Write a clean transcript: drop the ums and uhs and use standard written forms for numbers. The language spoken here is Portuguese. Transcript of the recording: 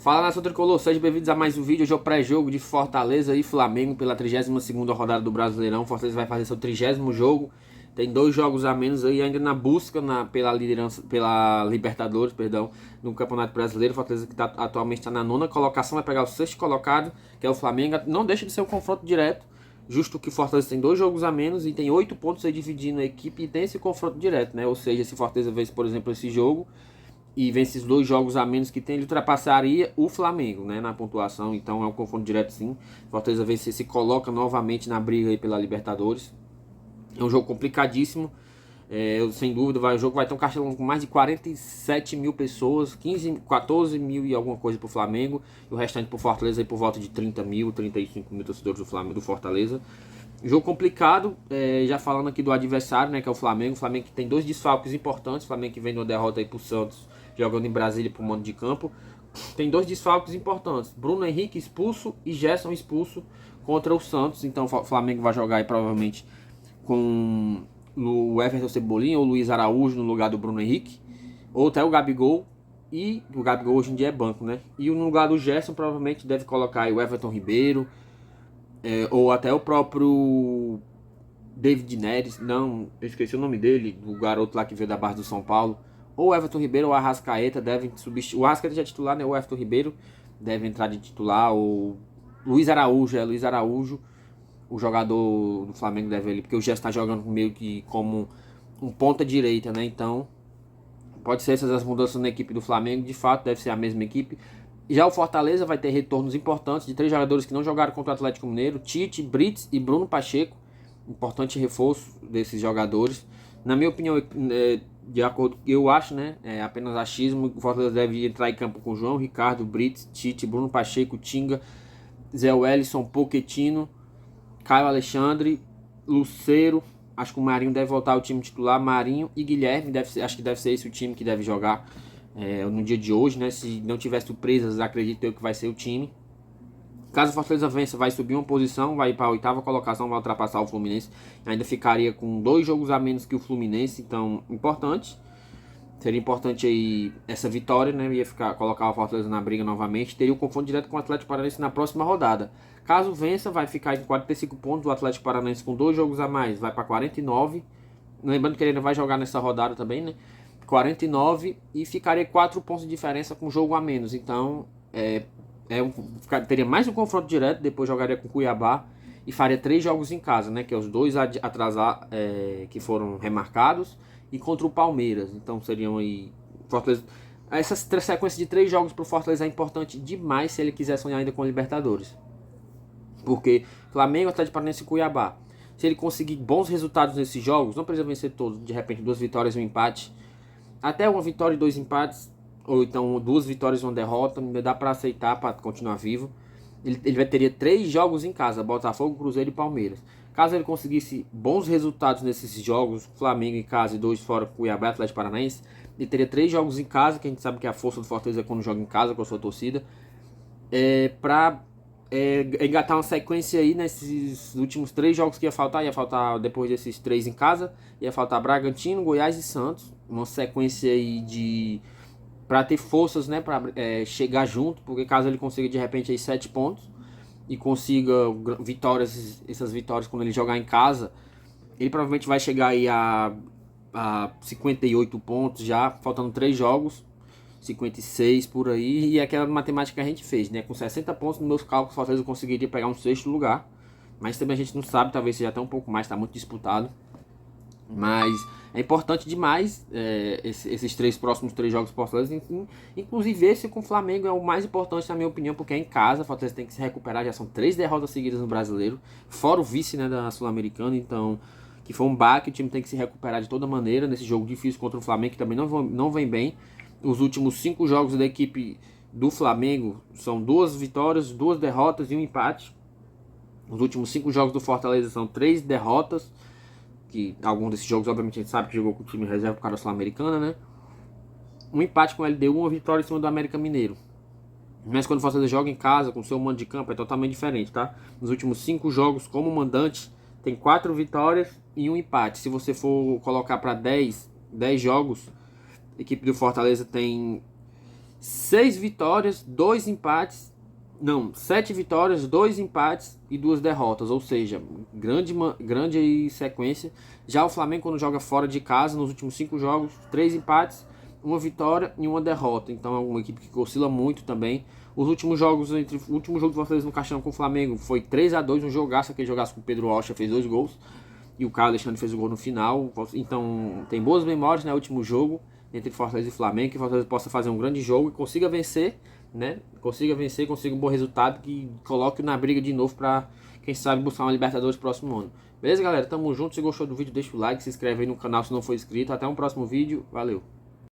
Fala, nação tricolor, sejam bem-vindos a mais um vídeo. Hoje é o pré-jogo de Fortaleza e Flamengo pela 32ª rodada do Brasileirão. Fortaleza vai fazer seu 30º jogo. Tem 2 jogos a menos aí, ainda na busca pela liderança, pela Libertadores, perdão, no Campeonato Brasileiro. Fortaleza que atualmente está na 9ª colocação, vai pegar o 6º colocado, que é o Flamengo. Não deixa de ser um confronto direto, justo que o Fortaleza tem 2 jogos a menos e tem 8 pontos aí dividindo a equipe e tem esse confronto direto, né? Ou seja, se Fortaleza vence, por exemplo, esse jogo e vence esses 2 jogos a menos que tem, ele ultrapassaria o Flamengo, né, na pontuação. Então é um confronto direto, sim. Fortaleza vence, se coloca novamente na briga aí pela Libertadores. É um jogo complicadíssimo, sem dúvida. O jogo vai ter um Castelão com mais de 47 mil pessoas, 14 mil e alguma coisa para o Flamengo, e o restante para o Fortaleza aí por volta de 30 mil, 35 mil torcedores do Flamengo, do Fortaleza. Jogo complicado, já falando aqui do adversário, né, que é o Flamengo. O Flamengo que tem 2 desfalques importantes. O Flamengo que vem de uma derrota aí pro Santos, jogando em Brasília pro mando de campo. Tem 2 desfalques importantes: Bruno Henrique expulso e Gerson expulso contra o Santos. Então o Flamengo vai jogar aí provavelmente com o Everton Cebolinha ou Luiz Araújo no lugar do Bruno Henrique, ou até o Gabigol. E o Gabigol hoje em dia é banco, né? E no lugar do Gerson provavelmente deve colocar aí o Everton Ribeiro, ou até o próprio David Neres. Não, eu esqueci o nome dele, do garoto lá que veio da base do São Paulo. Ou o Everton Ribeiro ou o Arrascaeta devem substituir. O Arrascaeta já é titular, né? O Everton Ribeiro deve entrar de titular. Ou Luiz Araújo, o jogador do Flamengo deve ali, porque o Gerson está jogando meio que como um ponta direita, né? Então pode ser essas as mudanças na equipe do Flamengo. De fato deve ser a mesma equipe. Já o Fortaleza vai ter retornos importantes de 3 jogadores que não jogaram contra o Atlético Mineiro: Tite, Brits e Bruno Pacheco. Importante reforço desses jogadores. Na minha opinião, de acordo com o que eu acho, né, é apenas achismo, o Fortaleza deve entrar em campo com João Ricardo, Brits, Tite, Bruno Pacheco, Tinga, Zé Wellison, Pochettino, Caio Alexandre, Lucero. Acho que o Marinho deve voltar ao time titular. Marinho e Guilherme, acho que deve ser esse o time que deve jogar no dia de hoje, né? Se não tiver surpresas, acredito eu que vai ser o time. Caso o Fortaleza vença, vai subir uma posição, vai ir para a 8ª colocação, vai ultrapassar o Fluminense. Ainda ficaria com 2 jogos a menos que o Fluminense, então importante. Seria importante aí essa vitória, né? Ia colocar o Fortaleza na briga novamente. Teria o confronto direto com o Atlético Paranaense na próxima rodada. Caso vença, vai ficar em 45 pontos. O Atlético Paranaense com 2 jogos a mais vai para 49. Lembrando que ele ainda vai jogar nessa rodada também, né? 49 e ficaria 4 pontos de diferença com jogo a menos. Então, teria mais um confronto direto. Depois jogaria com o Cuiabá e faria 3 jogos em casa, né? Que é os 2 atrasar, que foram remarcados, e contra o Palmeiras. Então seriam aí Fortaleza. Essa sequência de 3 jogos para o Fortaleza é importante demais se ele quiser sonhar ainda com Libertadores. Porque Flamengo, Atlético Paranaense e Cuiabá, se ele conseguir bons resultados nesses jogos, não precisa vencer todos, de repente 2 vitórias e um empate, até uma vitória e 2 empates, ou então 2 vitórias e uma derrota, dá para aceitar, para continuar vivo. Ele teria 3 jogos em casa: Botafogo, Cruzeiro e Palmeiras. Caso ele conseguisse bons resultados nesses jogos, Flamengo em casa e 2 fora, Cuiabá e Atlético Paranaense, ele teria 3 jogos em casa, que a gente sabe que a força do Fortaleza é quando joga em casa com a sua torcida, para engatar uma sequência aí nesses últimos 3 jogos que ia faltar depois desses 3 em casa, ia faltar Bragantino, Goiás e Santos. Uma sequência aí para ter forças, né, para chegar junto, porque caso ele consiga de repente aí 7 pontos e consiga vitórias, essas vitórias quando ele jogar em casa, ele provavelmente vai chegar aí a 58 pontos já, faltando 3 jogos, 56 por aí, e aquela matemática que a gente fez, né, com 60 pontos, nos meus cálculos, Fortaleza conseguiria pegar um 6º lugar, mas também a gente não sabe, talvez seja até um pouco mais, está muito disputado. Mas é importante demais esses próximos 3 jogos para o Fortaleza. Inclusive esse com o Flamengo é o mais importante na minha opinião, porque é em casa. O Fortaleza tem que se recuperar. Já são 3 derrotas seguidas no Brasileiro, fora o vice, né, da Sul-Americana. Então, que foi um baque. O time tem que se recuperar de toda maneira nesse jogo difícil contra o Flamengo, que também não vem bem. Os últimos 5 jogos da equipe do Flamengo são 2 vitórias, 2 derrotas e um empate. Os últimos 5 jogos do Fortaleza são 3 derrotas, que algum desses jogos, obviamente, a gente sabe que jogou com o time reserva por causa da Sul-Americana, né? Um empate com o LDU, uma vitória em cima do América Mineiro. Mas quando o Fortaleza joga em casa, com o seu mando de campo, é totalmente diferente, tá? Nos últimos 5 jogos, como mandante, tem 4 vitórias e um empate. Se você for colocar para 10 jogos, a equipe do Fortaleza tem 6 vitórias, 2 empates. Não, 7 vitórias, 2 empates e 2 derrotas. Ou seja, grande sequência. Já o Flamengo, quando joga fora de casa, nos últimos 5 jogos, 3 empates, 1 vitória e 1 derrota. Então é uma equipe que oscila muito também. Os últimos jogos, o último jogo do Fortaleza no Caixão com o Flamengo foi 3-2, um jogaço, aquele jogaço com o Pedro Rocha, fez 2 gols. E o Caio Alexandre fez o gol no final. Então tem boas memórias, né? O último jogo entre Fortaleza e Flamengo, que o Fortaleza possa fazer um grande jogo e consiga vencer, né? Consiga um bom resultado, que coloque na briga de novo para, quem sabe, buscar uma Libertadores próximo ano. Beleza, galera? Tamo junto. Se gostou do vídeo, deixa o like, se inscreve aí no canal se não for inscrito. Até um próximo vídeo. Valeu!